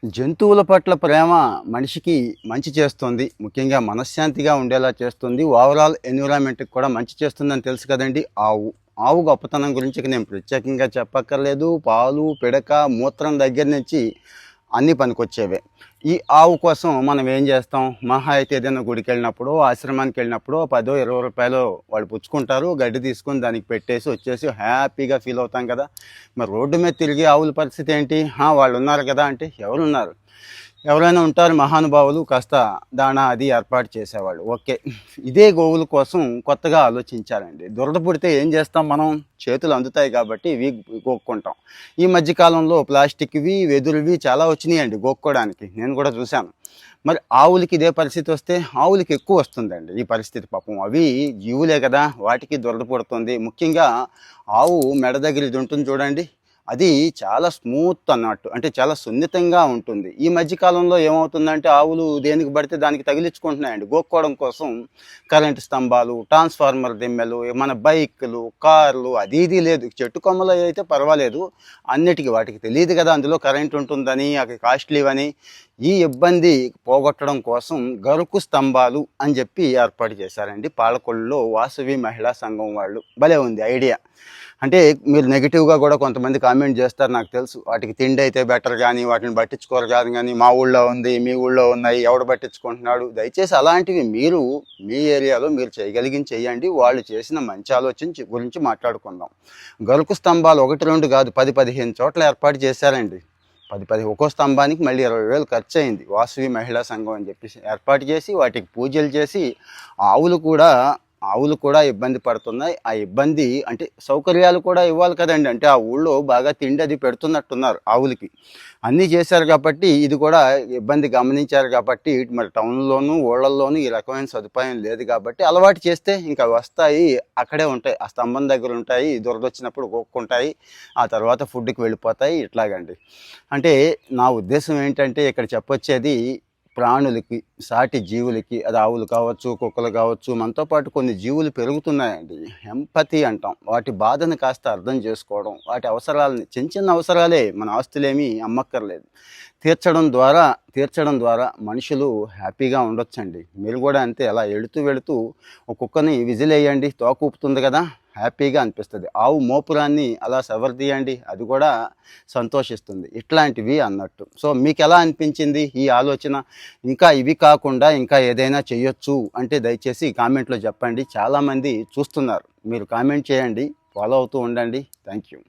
జంతువుల పట్ల ప్రేమ మనిషికి మంచి చేస్తుంది. ముఖ్యంగా మనశ్శాంతిగా ఉండేలా చేస్తుంది. ఓవరాల్ ఎన్విరాన్మెంట్‌కి కూడా మంచి చేస్తుందని తెలుసు కదండీ ఆవు. ఆవు గొప్పతనం గురించి ఇక నేను ప్రత్యేకంగా చెప్పక్కర్లేదు. పాలు, పిడక, మూత్రం దగ్గర నుంచి అన్నీ పనికొచ్చేవే. ఈ ఆవు కోసం మనం ఏం చేస్తాం? మహా అయితే ఏదైనా గుడికెళ్ళినప్పుడో, ఆశ్రమానికి వెళ్ళినప్పుడో రూ. 10, రూ. 20 వాళ్ళు పుచ్చుకుంటారు. గడ్డి తీసుకొని దానికి పెట్టేసి వచ్చేసి హ్యాపీగా ఫీల్ అవుతాం కదా! మరి రోడ్డు మీద తిరిగే ఆవుల పరిస్థితి ఏంటి? వాళ్ళున్నారు కదా అంటే ఎవరున్నారు? ఎవరైనా ఉంటారు మహానుభావులు కాస్త దాణా అది ఏర్పాటు చేసేవాళ్ళు. ఓకే. ఇదే గోవుల కోసం కొత్తగా ఆలోచించారండి. దురద పుడితే ఏం చేస్తాం మనం? చేతులు అందుతాయి కాబట్టి ఇవి గోక్కుంటాం. ఈ మధ్యకాలంలో ప్లాస్టిక్‌వి, వెదురువి చాలా వచ్చినాయండి గోక్కోడానికి. నేను కూడా చూశాను. మరి ఆవులకి ఇదే పరిస్థితి వస్తే ఆవులకి ఎక్కువ వస్తుందండి ఈ పరిస్థితి పాపం. అవి జీవులే కదా! వాటికి దురద పుడుతుంది. ముఖ్యంగా ఆవు మెడ దగ్గర ఇది ఉంటుంది చూడండి. అది చాలా స్మూత్ అన్నట్టు. అంటే చాలా సున్నితంగా ఉంటుంది. ఈ మధ్య కాలంలో ఏమవుతుందంటే ఆవులు దేనికి పడితే దానికి తగిలించుకుంటున్నాయండి. గోక్కోవడం కోసం కరెంటు స్తంభాలు, ట్రాన్స్‌ఫార్మర్ దిమ్మెలు, మన బైకులు, కార్లు అది ఇది లేదు. చెట్టు కొమ్మలు అయితే పర్వాలేదు. అన్నిటికి వాటికి తెలీదు కదా అందులో కరెంట్ ఉంటుందని, అవి కాస్ట్‌లీవని. ఈ ఇబ్బంది పోగొట్టడం కోసం గరుకు స్తంభాలు అని చెప్పి ఏర్పాటు చేశారండి. పాలకొల్లులో వాసవి మహిళా సంఘం వాళ్ళు. భలే ఉంది ఐడియా. అంటే మీరు నెగిటివ్‌గా కూడా కొంతమంది కామెంట్ చేస్తారు నాకు తెలుసు. వాటికి తిండి అయితే బెటర్ గానీ, వాటిని పట్టించుకోరు కాదు గానీ, మా ఊళ్ళో ఉంది, మీ ఊళ్ళో ఉన్నాయి, ఎవడు పట్టించుకుంటున్నాడు? దయచేసి అలాంటివి మీరు మీ ఏరియాలో మీరు చేయగలిగింది చేయండి. వాళ్ళు చేసిన మంచి ఆలోచన గురించి మాట్లాడుకుందాం. గరుకు స్తంభాలు 1, 2 కాదు 10, 15 చోట్ల ఏర్పాటు చేశారండి. 10 ఒక్కో స్తంభానికి మళ్ళీ 20,000 ఖర్చయింది. వాసవి మహిళా సంఘం అని చెప్పేసి ఏర్పాటు చేసి వాటికి పూజలు చేసి ఆవులు కూడా ఇబ్బంది పడుతున్నాయి. ఆ ఇబ్బంది అంటే సౌకర్యాలు కూడా ఇవ్వాలి కదండి. అంటే ఆ ఊళ్ళో బాగా తిండి అది పెడుతున్నట్టున్నారు ఆవులకి. అన్నీ చేశారు కాబట్టి ఇది కూడా ఇబ్బంది గమనించారు కాబట్టి మరి టౌన్‌లోనూ, ఊళ్ళల్లోనూ ఈ రకమైన సదుపాయం లేదు కాబట్టి అలవాటు చేస్తే ఇంకా వస్తాయి. అక్కడే ఉంటాయి. ఆ స్తంభం దగ్గర ఉంటాయి. దురదొచ్చినప్పుడు గోక్కుంటాయి. ఆ తర్వాత ఫుడ్‌కి వెళ్ళిపోతాయి. ఇట్లాగండి. అంటే నా ఉద్దేశం ఏంటంటే ఇక్కడ చెప్పొచ్చేది ప్రాణులకి, సాటి జీవులకి అది ఆవులు కావచ్చు, కుక్కలు కావచ్చు, మనతో పాటు కొన్ని జీవులు పెరుగుతున్నాయండి. ఎంపతి అంటాం. వాటి బాధను కాస్త అర్థం చేసుకోవడం, వాటి అవసరాలని చిన్న చిన్న అవసరాలే మన ఆస్తులేమీ అమ్మక్కర్లేదు. తీర్చడం ద్వారా మనుషులు హ్యాపీగా ఉండొచ్చండి. మీరు కూడా అంతే అలా వెళుతూ ఒక కుక్కని విజిలేయండి, తోక ఊపుతుంది కదా! హ్యాపీగా అనిపిస్తుంది. ఆవు మోపురాన్ని అలా సవరదీయండి, అది కూడా సంతోషిస్తుంది. ఇట్లాంటివి అన్నట్టు. సో మీకెలా అనిపించింది ఈ ఆలోచన? ఇంకా ఇవి కాకుండా ఇంకా ఏదైనా చేయొచ్చు అంటే దయచేసి కామెంట్లో చెప్పండి. చాలామంది చూస్తున్నారు. మీరు కామెంట్ చేయండి. ఫాలో అవుతూ ఉండండి. Thank you.